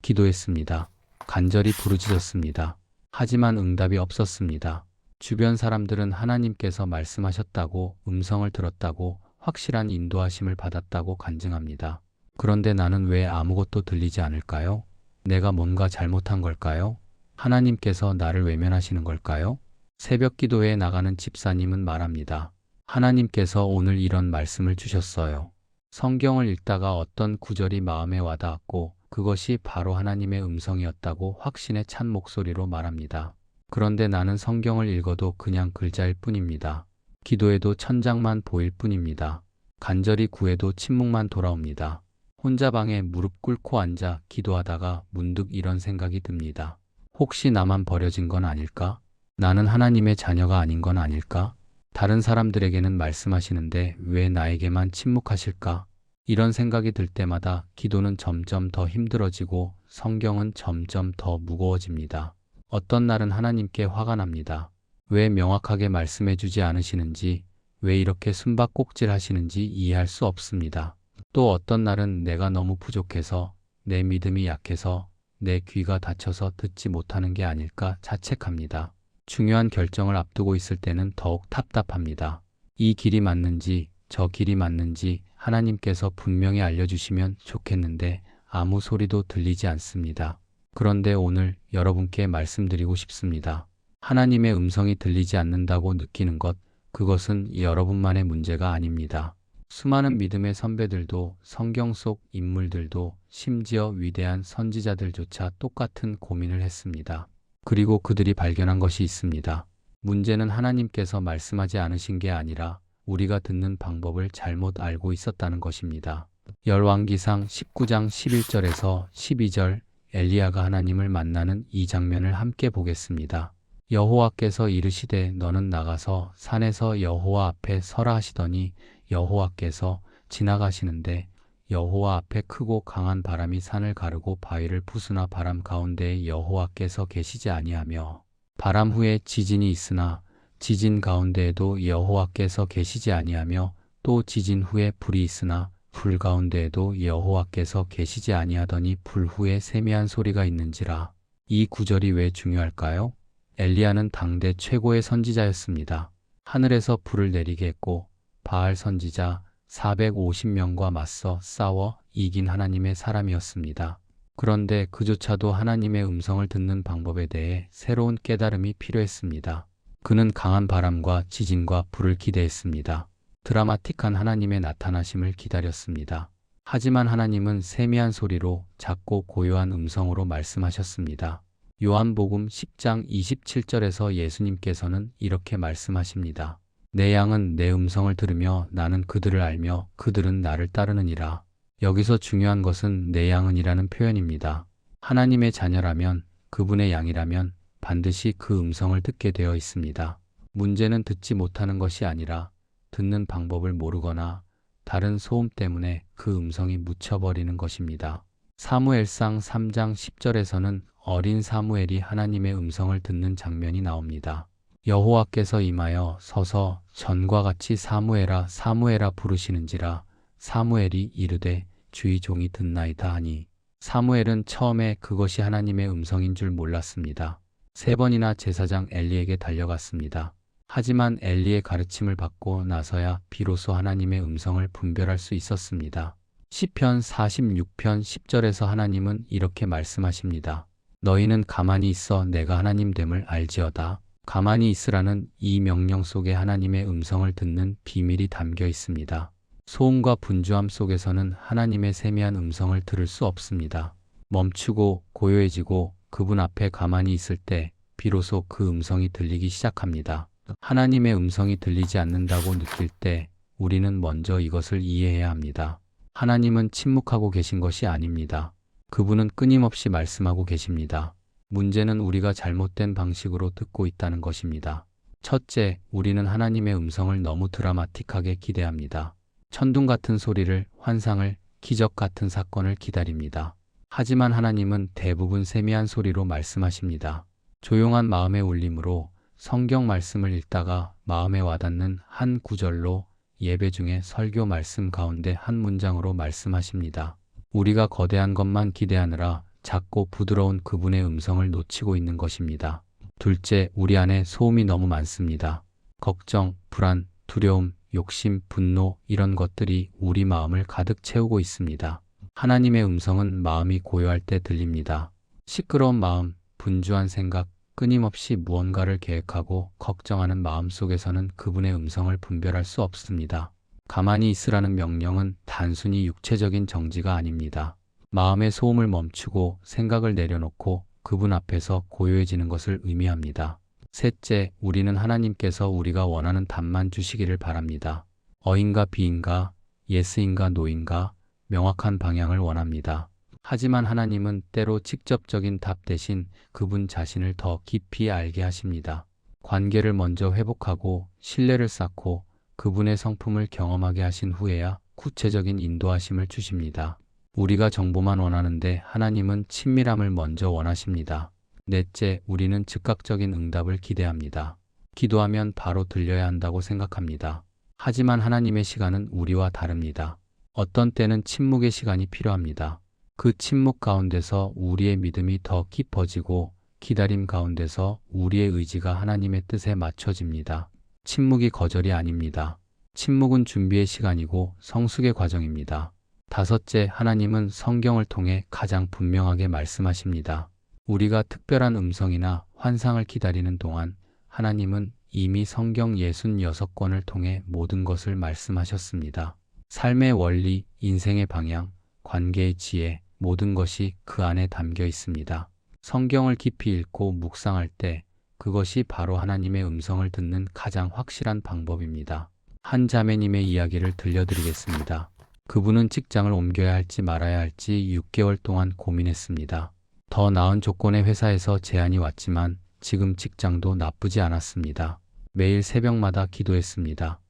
기도했습니다. 간절히 부르짖었습니다. 하지만 응답이 없었습니다. 주변 사람들은 하나님께서 말씀하셨다고, 음성을 들었다고, 확실한 인도하심을 받았다고 간증합니다. 그런데 나는 왜 아무것도 들리지 않을까요? 내가 뭔가 잘못한 걸까요? 하나님께서 나를 외면하시는 걸까요? 새벽 기도회에 나가는 집사님은 말합니다. 하나님께서 오늘 이런 말씀을 주셨어요. 성경을 읽다가 어떤 구절이 마음에 와닿았고 그것이 바로 하나님의 음성이었다고 확신에 찬 목소리로 말합니다. 그런데 나는 성경을 읽어도 그냥 글자일 뿐입니다. 기도해도 천장만 보일 뿐입니다. 간절히 구해도 침묵만 돌아옵니다. 혼자 방에 무릎 꿇고 앉아 기도하다가 문득 이런 생각이 듭니다. 혹시 나만 버려진 건 아닐까? 나는 하나님의 자녀가 아닌 건 아닐까? 다른 사람들에게는 말씀하시는데 왜 나에게만 침묵하실까? 이런 생각이 들 때마다 기도는 점점 더 힘들어지고 성경은 점점 더 무거워집니다. 어떤 날은 하나님께 화가 납니다. 왜 명확하게 말씀해 주지 않으시는지, 왜 이렇게 숨바꼭질 하시는지 이해할 수 없습니다. 또 어떤 날은 내가 너무 부족해서, 내 믿음이 약해서, 내 귀가 닫혀서 듣지 못하는 게 아닐까 자책합니다. 중요한 결정을 앞두고 있을 때는 더욱 답답합니다. 이 길이 맞는지, 저 길이 맞는지 하나님께서 분명히 알려주시면 좋겠는데 아무 소리도 들리지 않습니다. 그런데 오늘 여러분께 말씀드리고 싶습니다. 하나님의 음성이 들리지 않는다고 느끼는 것, 그것은 여러분만의 문제가 아닙니다. 수많은 믿음의 선배들도, 성경 속 인물들도, 심지어 위대한 선지자들조차 똑같은 고민을 했습니다. 그리고 그들이 발견한 것이 있습니다. 문제는 하나님께서 말씀하지 않으신 게 아니라 우리가 듣는 방법을 잘못 알고 있었다는 것입니다. 열왕기상 19장 11절에서 12절, 엘리야가 하나님을 만나는 이 장면을 함께 보겠습니다. 여호와께서 이르시되 너는 나가서 산에서 여호와 앞에 서라 하시더니 여호와께서 지나가시는데 여호와 앞에 크고 강한 바람이 산을 가르고 바위를 부수나 바람 가운데에 여호와께서 계시지 아니하며 바람 후에 지진이 있으나 지진 가운데에도 여호와께서 계시지 아니하며 또 지진 후에 불이 있으나 불 가운데에도 여호와께서 계시지 아니하더니 불 후에 세미한 소리가 있는지라. 이 구절이 왜 중요할까요? 엘리야는 당대 최고의 선지자였습니다. 하늘에서 불을 내리게 했고 바알 선지자 450명과 맞서 싸워 이긴 하나님의 사람이었습니다. 그런데 그조차도 하나님의 음성을 듣는 방법에 대해 새로운 깨달음이 필요했습니다. 그는 강한 바람과 지진과 불을 기대했습니다. 드라마틱한 하나님의 나타나심을 기다렸습니다. 하지만 하나님은 세미한 소리로 작고 고요한 음성으로 말씀하셨습니다. 요한복음 10장 27절에서 예수님께서는 이렇게 말씀하십니다. 내 양은 내 음성을 들으며 나는 그들을 알며 그들은 나를 따르느니라. 여기서 중요한 것은 내 양은이라는 표현입니다. 하나님의 자녀라면, 그분의 양이라면 반드시 그 음성을 듣게 되어 있습니다. 문제는 듣지 못하는 것이 아니라 듣는 방법을 모르거나 다른 소음 때문에 그 음성이 묻혀버리는 것입니다. 사무엘상 3장 10절에서는 어린 사무엘이 하나님의 음성을 듣는 장면이 나옵니다. 여호와께서 임하여 서서 전과 같이 사무엘아 사무엘아 부르시는지라. 사무엘이 이르되 주의 종이 듣나이다 하니 사무엘은 처음에 그것이 하나님의 음성인 줄 몰랐습니다. 3번이나 제사장 엘리에게 달려갔습니다. 하지만 엘리의 가르침을 받고 나서야 비로소 하나님의 음성을 분별할 수 있었습니다. 시편 46편 10절에서 하나님은 이렇게 말씀하십니다. 너희는 가만히 있어 내가 하나님됨을 알지어다. 가만히 있으라는 이 명령 속에 하나님의 음성을 듣는 비밀이 담겨 있습니다. 소음과 분주함 속에서는 하나님의 세미한 음성을 들을 수 없습니다. 멈추고 고요해지고 그분 앞에 가만히 있을 때 비로소 그 음성이 들리기 시작합니다. 하나님의 음성이 들리지 않는다고 느낄 때 우리는 먼저 이것을 이해해야 합니다. 하나님은 침묵하고 계신 것이 아닙니다. 그분은 끊임없이 말씀하고 계십니다. 문제는 우리가 잘못된 방식으로 듣고 있다는 것입니다. 첫째, 우리는 하나님의 음성을 너무 드라마틱하게 기대합니다. 천둥 같은 소리를, 환상을, 기적 같은 사건을 기다립니다. 하지만 하나님은 대부분 세미한 소리로 말씀하십니다. 조용한 마음의 울림으로 성경 말씀을 읽다가 마음에 와닿는 한 구절로 예배 중에 설교 말씀 가운데 한 문장으로 말씀하십니다. 우리가 거대한 것만 기대하느라 작고 부드러운 그분의 음성을 놓치고 있는 것입니다. 둘째, 우리 안에 소음이 너무 많습니다. 걱정, 불안, 두려움, 욕심, 분노 이런 것들이 우리 마음을 가득 채우고 있습니다. 하나님의 음성은 마음이 고요할 때 들립니다. 시끄러운 마음, 분주한 생각, 끊임없이 무언가를 계획하고 걱정하는 마음 속에서는 그분의 음성을 분별할 수 없습니다. 가만히 있으라는 명령은 단순히 육체적인 정지가 아닙니다. 마음의 소음을 멈추고 생각을 내려놓고 그분 앞에서 고요해지는 것을 의미합니다. 셋째, 우리는 하나님께서 우리가 원하는 답만 주시기를 바랍니다. 어인가 비인가, 예스인가 노인가, 명확한 방향을 원합니다. 하지만 하나님은 때로 직접적인 답 대신 그분 자신을 더 깊이 알게 하십니다. 관계를 먼저 회복하고 신뢰를 쌓고 그분의 성품을 경험하게 하신 후에야 구체적인 인도하심을 주십니다. 우리가 정보만 원하는데 하나님은 친밀함을 먼저 원하십니다. 넷째, 우리는 즉각적인 응답을 기대합니다. 기도하면 바로 들려야 한다고 생각합니다. 하지만 하나님의 시간은 우리와 다릅니다. 어떤 때는 침묵의 시간이 필요합니다. 그 침묵 가운데서 우리의 믿음이 더 깊어지고 기다림 가운데서 우리의 의지가 하나님의 뜻에 맞춰집니다. 침묵이 거절이 아닙니다. 침묵은 준비의 시간이고 성숙의 과정입니다. 다섯째, 하나님은 성경을 통해 가장 분명하게 말씀하십니다. 우리가 특별한 음성이나 환상을 기다리는 동안 하나님은 이미 성경 66권을 통해 모든 것을 말씀하셨습니다. 삶의 원리, 인생의 방향, 관계의 지혜, 모든 것이 그 안에 담겨 있습니다. 성경을 깊이 읽고 묵상할 때 그것이 바로 하나님의 음성을 듣는 가장 확실한 방법입니다. 한 자매님의 이야기를 들려드리겠습니다. 그분은 직장을 옮겨야 할지 말아야 할지 6개월 동안 고민했습니다. 더 나은 조건의 회사에서 제안이 왔지만 지금 직장도 나쁘지 않았습니다. 매일 새벽마다 기도했습니다.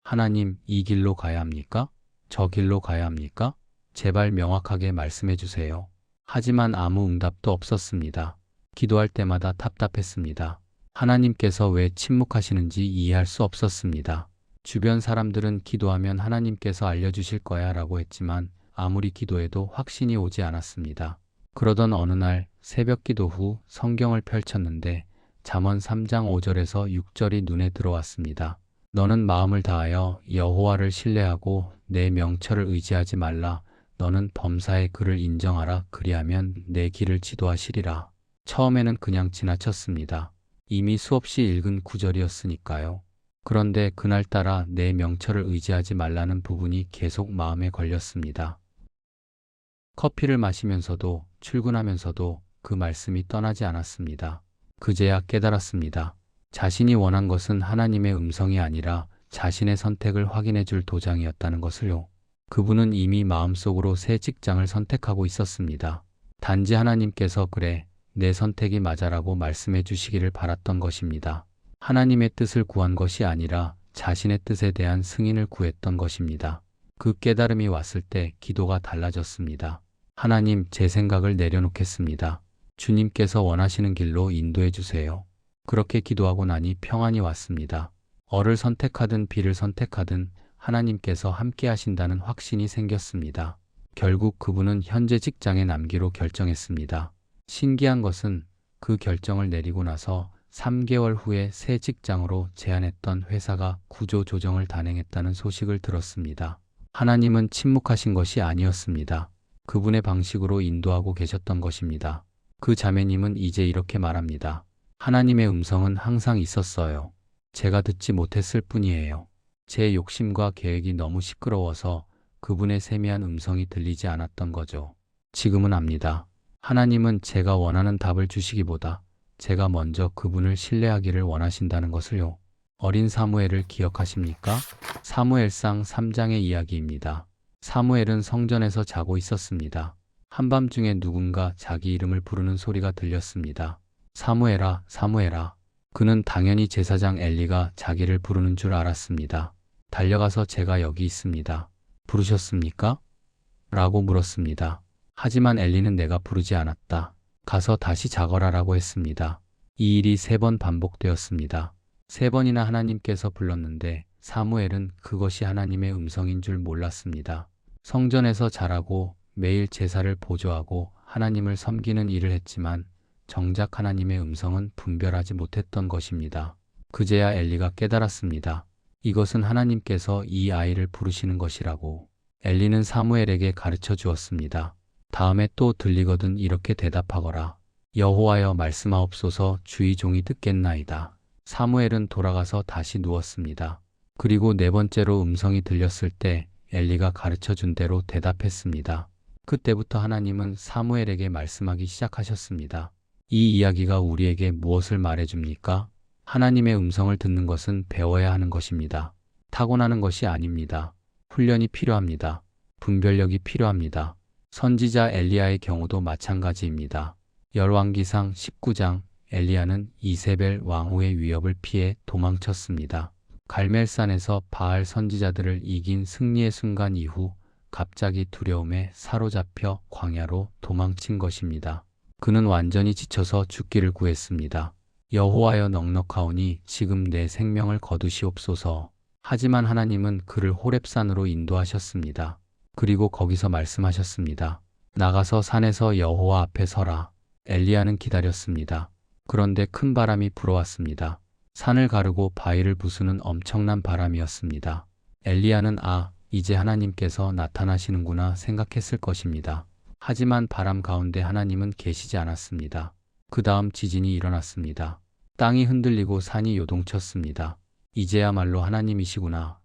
하나님, 이 길로 가야 합니까? 저 길로 가야 합니까? 제발 명확하게 말씀해 주세요. 하지만 아무 응답도 없었습니다. 기도할 때마다 답답했습니다. 하나님께서 왜 침묵하시는지 이해할 수 없었습니다. 주변 사람들은 기도하면 하나님께서 알려주실 거야 라고 했지만 아무리 기도해도 확신이 오지 않았습니다. 그러던 어느 날 새벽 기도 후 성경을 펼쳤는데 잠언 3장 5절에서 6절이 눈에 들어왔습니다. 너는 마음을 다하여 여호와를 신뢰하고 내 명철을 의지하지 말라. 너는 범사의 그를 인정하라. 그리하면 내 길을 지도하시리라. 처음에는 그냥 지나쳤습니다. 이미 수없이 읽은 구절이었으니까요. 그런데 그날따라 내 명철을 의지하지 말라는 부분이 계속 마음에 걸렸습니다. 커피를 마시면서도 출근하면서도 그 말씀이 떠나지 않았습니다. 그제야 깨달았습니다. 자신이 원한 것은 하나님의 음성이 아니라 자신의 선택을 확인해 줄 도장이었다는 것을요. 그분은 이미 마음속으로 새 직장을 선택하고 있었습니다. 단지 하나님께서 그래, 내 선택이 맞아라고 말씀해 주시기를 바랐던 것입니다. 하나님의 뜻을 구한 것이 아니라 자신의 뜻에 대한 승인을 구했던 것입니다. 그 깨달음이 왔을 때 기도가 달라졌습니다. 하나님, 제 생각을 내려놓겠습니다. 주님께서 원하시는 길로 인도해 주세요. 그렇게 기도하고 나니 평안이 왔습니다. 어를 선택하든 비를 선택하든 하나님께서 함께 하신다는 확신이 생겼습니다. 결국 그분은 현재 직장에 남기로 결정했습니다. 신기한 것은 그 결정을 내리고 나서 3개월 후에 새 직장으로 제안했던 회사가 구조 조정을 단행했다는 소식을 들었습니다. 하나님은 침묵하신 것이 아니었습니다. 그분의 방식으로 인도하고 계셨던 것입니다. 그 자매님은 이제 이렇게 말합니다. 하나님의 음성은 항상 있었어요. 제가 듣지 못했을 뿐이에요. 제 욕심과 계획이 너무 시끄러워서 그분의 세미한 음성이 들리지 않았던 거죠. 지금은 압니다. 하나님은 제가 원하는 답을 주시기보다 제가 먼저 그분을 신뢰하기를 원하신다는 것을요. 어린 사무엘을 기억하십니까? 사무엘상 3장의 이야기입니다. 사무엘은 성전에서 자고 있었습니다. 한밤중에 누군가 자기 이름을 부르는 소리가 들렸습니다. 사무엘아, 사무엘아. 그는 당연히 제사장 엘리가 자기를 부르는 줄 알았습니다. 달려가서 제가 여기 있습니다. 부르셨습니까? 라고 물었습니다. 하지만 엘리는 내가 부르지 않았다. 가서 다시 자거라라고 했습니다. 이 일이 3번 반복되었습니다. 3번이나 하나님께서 불렀는데 사무엘은 그것이 하나님의 음성인 줄 몰랐습니다. 성전에서 자라고 매일 제사를 보조하고 하나님을 섬기는 일을 했지만 정작 하나님의 음성은 분별하지 못했던 것입니다. 그제야 엘리가 깨달았습니다. 이것은 하나님께서 이 아이를 부르시는 것이라고. 엘리는 사무엘에게 가르쳐 주었습니다. 다음에 또 들리거든 이렇게 대답하거라. 여호와여 말씀하옵소서 주의 종이 듣겠나이다. 사무엘은 돌아가서 다시 누웠습니다. 그리고 네 번째로 음성이 들렸을 때 엘리가 가르쳐 준 대로 대답했습니다. 그때부터 하나님은 사무엘에게 말씀하기 시작하셨습니다. 이 이야기가 우리에게 무엇을 말해줍니까? 하나님의 음성을 듣는 것은 배워야 하는 것입니다. 타고나는 것이 아닙니다. 훈련이 필요합니다. 분별력이 필요합니다. 선지자 엘리야의 경우도 마찬가지입니다. 열왕기상 19장 엘리야는 이세벨 왕후의 위협을 피해 도망쳤습니다. 갈멜산에서 바알 선지자들을 이긴 승리의 순간 이후 갑자기 두려움에 사로잡혀 광야로 도망친 것입니다. 그는 완전히 지쳐서 죽기를 구했습니다. 여호와여 넉넉하오니 지금 내 생명을 거두시옵소서. 하지만 하나님은 그를 호렙산으로 인도하셨습니다. 그리고 거기서 말씀하셨습니다. 나가서 산에서 여호와 앞에 서라. 엘리야는 기다렸습니다. 그런데 큰 바람이 불어왔습니다. 산을 가르고 바위를 부수는 엄청난 바람이었습니다. 엘리야는 이제 하나님께서 나타나시는구나 생각했을 것입니다. 하지만 바람 가운데 하나님은 계시지 않았습니다. 그 다음 지진이 일어났습니다. 땅이 흔들리고 산이 요동쳤습니다. 이제야말로 하나님이시구나.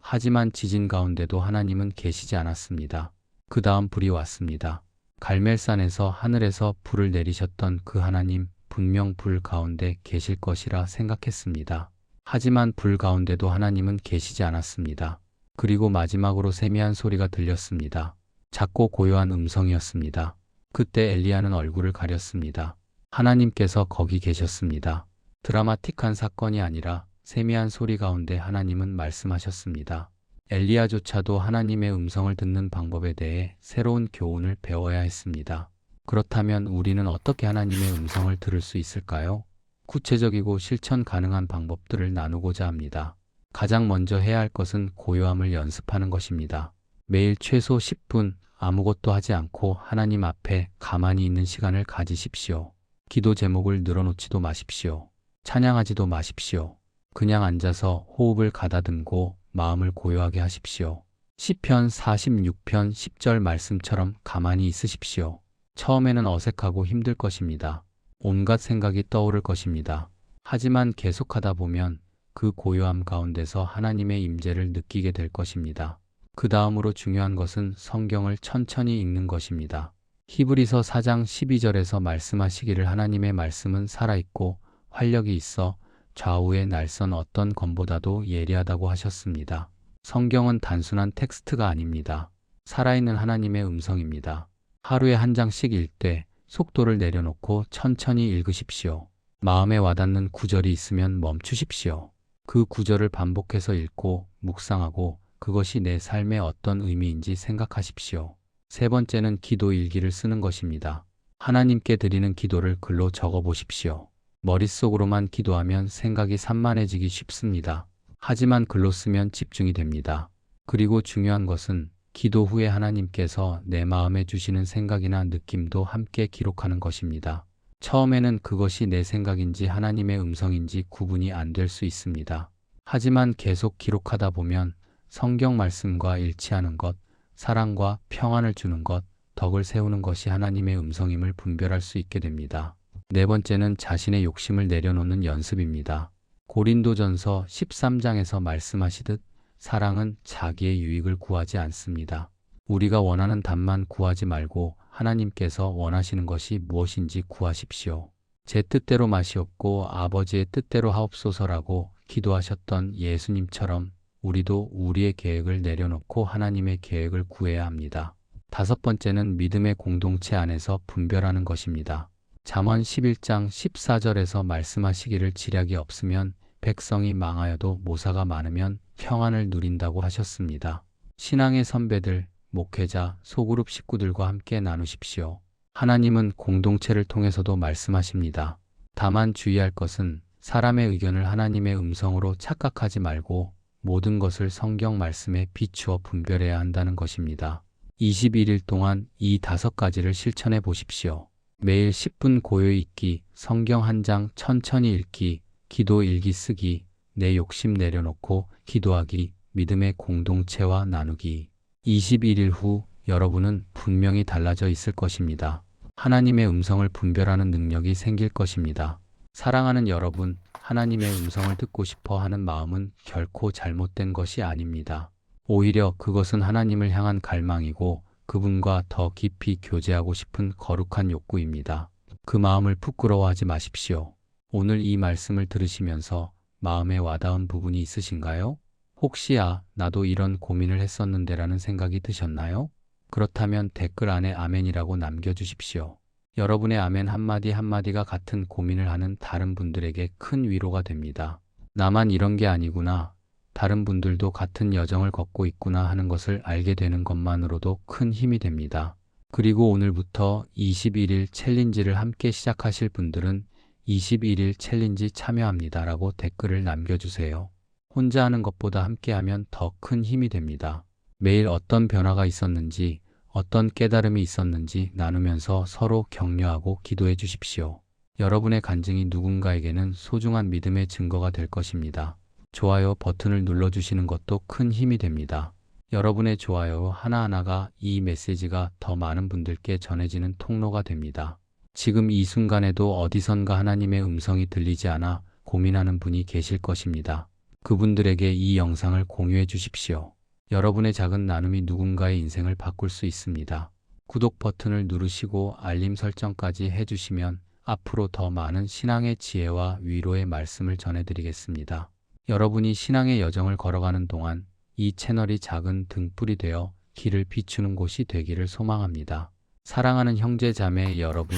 하지만 지진 가운데도 하나님은 계시지 않았습니다. 그 다음 불이 왔습니다. 갈멜산에서 하늘에서 불을 내리셨던 그 하나님, 분명 불 가운데 계실 것이라 생각했습니다. 하지만 불 가운데도 하나님은 계시지 않았습니다. 그리고 마지막으로 세미한 소리가 들렸습니다. 작고 고요한 음성이었습니다. 그때 엘리야는 얼굴을 가렸습니다. 하나님께서 거기 계셨습니다. 드라마틱한 사건이 아니라 세미한 소리 가운데 하나님은 말씀하셨습니다. 엘리야조차도 하나님의 음성을 듣는 방법에 대해 새로운 교훈을 배워야 했습니다. 그렇다면 우리는 어떻게 하나님의 음성을 들을 수 있을까요? 구체적이고 실천 가능한 방법들을 나누고자 합니다. 가장 먼저 해야 할 것은 고요함을 연습하는 것입니다. 매일 최소 10분 아무것도 하지 않고 하나님 앞에 가만히 있는 시간을 가지십시오. 기도 제목을 늘어놓지도 마십시오. 찬양하지도 마십시오. 그냥 앉아서 호흡을 가다듬고 마음을 고요하게 하십시오. 시편 46편 10절 말씀처럼 가만히 있으십시오. 처음에는 어색하고 힘들 것입니다. 온갖 생각이 떠오를 것입니다. 하지만 계속하다 보면 그 고요함 가운데서 하나님의 임재를 느끼게 될 것입니다. 그 다음으로 중요한 것은 성경을 천천히 읽는 것입니다. 히브리서 4장 12절에서 말씀하시기를 하나님의 말씀은 살아있고 활력이 있어 좌우의 날선 어떤 검보다도 예리하다고 하셨습니다. 성경은 단순한 텍스트가 아닙니다. 살아있는 하나님의 음성입니다. 하루에 한 장씩 읽되 속도를 내려놓고 천천히 읽으십시오. 마음에 와닿는 구절이 있으면 멈추십시오. 그 구절을 반복해서 읽고 묵상하고 그것이 내 삶에 어떤 의미인지 생각하십시오. 세 번째는 기도 일기를 쓰는 것입니다. 하나님께 드리는 기도를 글로 적어 보십시오. 머릿속으로만 기도하면 생각이 산만해지기 쉽습니다. 하지만 글로 쓰면 집중이 됩니다. 그리고 중요한 것은 기도 후에 하나님께서 내 마음에 주시는 생각이나 느낌도 함께 기록하는 것입니다. 처음에는 그것이 내 생각인지 하나님의 음성인지 구분이 안 될 수 있습니다. 하지만 계속 기록하다 보면 성경 말씀과 일치하는 것, 사랑과 평안을 주는 것, 덕을 세우는 것이 하나님의 음성임을 분별할 수 있게 됩니다. 네 번째는 자신의 욕심을 내려놓는 연습입니다. 고린도전서 13장에서 말씀하시듯 사랑은 자기의 유익을 구하지 않습니다. 우리가 원하는 답만 구하지 말고 하나님께서 원하시는 것이 무엇인지 구하십시오. 제 뜻대로 마시옵고 아버지의 뜻대로 하옵소서라고 기도하셨던 예수님처럼 우리도 우리의 계획을 내려놓고 하나님의 계획을 구해야 합니다. 다섯 번째는 믿음의 공동체 안에서 분별하는 것입니다. 잠언 11장 14절에서 말씀하시기를 지략이 없으면 백성이 망하여도 모사가 많으면 평안을 누린다고 하셨습니다. 신앙의 선배들, 목회자, 소그룹 식구들과 함께 나누십시오. 하나님은 공동체를 통해서도 말씀하십니다. 다만 주의할 것은 사람의 의견을 하나님의 음성으로 착각하지 말고 모든 것을 성경 말씀에 비추어 분별해야 한다는 것입니다. 21일 동안 이 5가지를 실천해 보십시오. 매일 10분 고요 읽기, 성경 한 장 천천히 읽기, 기도 일기 쓰기, 내 욕심 내려놓고 기도하기, 믿음의 공동체와 나누기. 21일 후 여러분은 분명히 달라져 있을 것입니다. 하나님의 음성을 분별하는 능력이 생길 것입니다. 사랑하는 여러분, 하나님의 음성을 듣고 싶어 하는 마음은 결코 잘못된 것이 아닙니다. 오히려 그것은 하나님을 향한 갈망이고 그분과 더 깊이 교제하고 싶은 거룩한 욕구입니다. 그 마음을 부끄러워하지 마십시오. 오늘 이 말씀을 들으시면서 마음에 와닿은 부분이 있으신가요? 혹시 나도 이런 고민을 했었는데라는 생각이 드셨나요? 그렇다면 댓글 안에 아멘이라고 남겨주십시오. 여러분의 아멘 한마디 한마디가 같은 고민을 하는 다른 분들에게 큰 위로가 됩니다. 나만 이런 게 아니구나. 다른 분들도 같은 여정을 걷고 있구나 하는 것을 알게 되는 것만으로도 큰 힘이 됩니다. 그리고 오늘부터 21일 챌린지를 함께 시작하실 분들은 21일 챌린지 참여합니다 라고 댓글을 남겨주세요. 혼자 하는 것보다 함께하면 더 큰 힘이 됩니다. 매일 어떤 변화가 있었는지, 어떤 깨달음이 있었는지 나누면서 서로 격려하고 기도해 주십시오. 여러분의 간증이 누군가에게는 소중한 믿음의 증거가 될 것입니다. 좋아요 버튼을 눌러주시는 것도 큰 힘이 됩니다. 여러분의 좋아요 하나하나가 이 메시지가 더 많은 분들께 전해지는 통로가 됩니다. 지금 이 순간에도 어디선가 하나님의 음성이 들리지 않아 고민하는 분이 계실 것입니다. 그분들에게 이 영상을 공유해 주십시오. 여러분의 작은 나눔이 누군가의 인생을 바꿀 수 있습니다. 구독 버튼을 누르시고 알림 설정까지 해주시면 앞으로 더 많은 신앙의 지혜와 위로의 말씀을 전해드리겠습니다. 여러분이 신앙의 여정을 걸어가는 동안 이 채널이 작은 등불이 되어 길을 비추는 곳이 되기를 소망합니다. 사랑하는 형제 자매 여러분,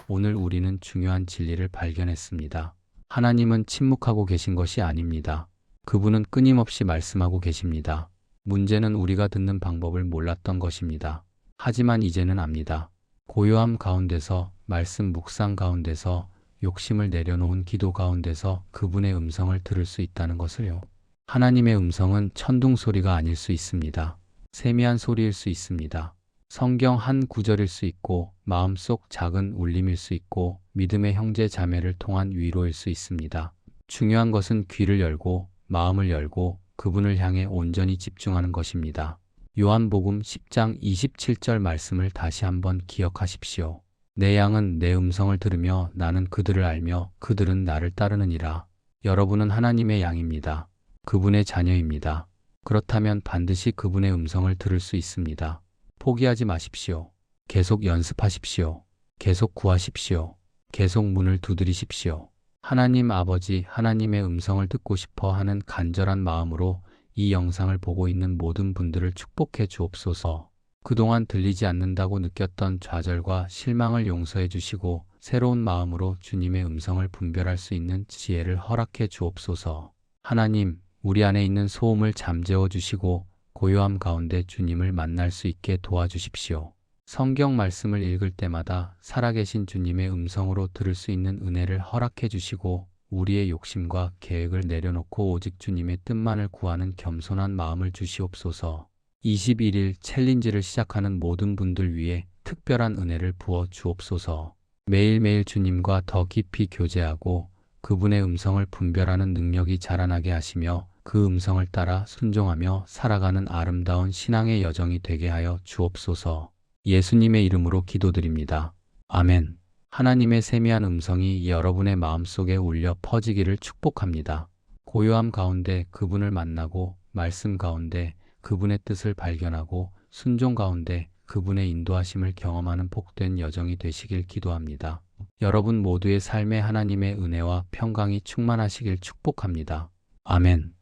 오늘 우리는 중요한 진리를 발견했습니다. 하나님은 침묵하고 계신 것이 아닙니다. 그분은 끊임없이 말씀하고 계십니다. 문제는 우리가 듣는 방법을 몰랐던 것입니다. 하지만 이제는 압니다. 고요함 가운데서, 말씀 묵상 가운데서, 욕심을 내려놓은 기도 가운데서 그분의 음성을 들을 수 있다는 것을요. 하나님의 음성은 천둥 소리가 아닐 수 있습니다. 세미한 소리일 수 있습니다. 성경 한 구절일 수 있고 마음속 작은 울림일 수 있고 믿음의 형제 자매를 통한 위로일 수 있습니다. 중요한 것은 귀를 열고 마음을 열고 그분을 향해 온전히 집중하는 것입니다. 요한복음 10장 27절 말씀을 다시 한번 기억하십시오. 내 양은 내 음성을 들으며 나는 그들을 알며 그들은 나를 따르느니라. 여러분은 하나님의 양입니다. 그분의 자녀입니다. 그렇다면 반드시 그분의 음성을 들을 수 있습니다. 포기하지 마십시오. 계속 연습하십시오. 계속 구하십시오. 계속 문을 두드리십시오. 하나님 아버지, 하나님의 음성을 듣고 싶어 하는 간절한 마음으로 이 영상을 보고 있는 모든 분들을 축복해 주옵소서. 그동안 들리지 않는다고 느꼈던 좌절과 실망을 용서해 주시고 새로운 마음으로 주님의 음성을 분별할 수 있는 지혜를 허락해 주옵소서. 하나님, 우리 안에 있는 소음을 잠재워 주시고 고요함 가운데 주님을 만날 수 있게 도와주십시오. 성경 말씀을 읽을 때마다 살아계신 주님의 음성으로 들을 수 있는 은혜를 허락해 주시고 우리의 욕심과 계획을 내려놓고 오직 주님의 뜻만을 구하는 겸손한 마음을 주시옵소서. 21일 챌린지를 시작하는 모든 분들 위해 특별한 은혜를 부어 주옵소서. 매일매일 주님과 더 깊이 교제하고 그분의 음성을 분별하는 능력이 자라나게 하시며 그 음성을 따라 순종하며 살아가는 아름다운 신앙의 여정이 되게 하여 주옵소서. 예수님의 이름으로 기도드립니다. 아멘. 하나님의 세미한 음성이 여러분의 마음속에 울려 퍼지기를 축복합니다. 고요함 가운데 그분을 만나고 말씀 가운데 그분의 뜻을 발견하고 순종 가운데 그분의 인도하심을 경험하는 복된 여정이 되시길 기도합니다. 여러분 모두의 삶에 하나님의 은혜와 평강이 충만하시길 축복합니다. 아멘.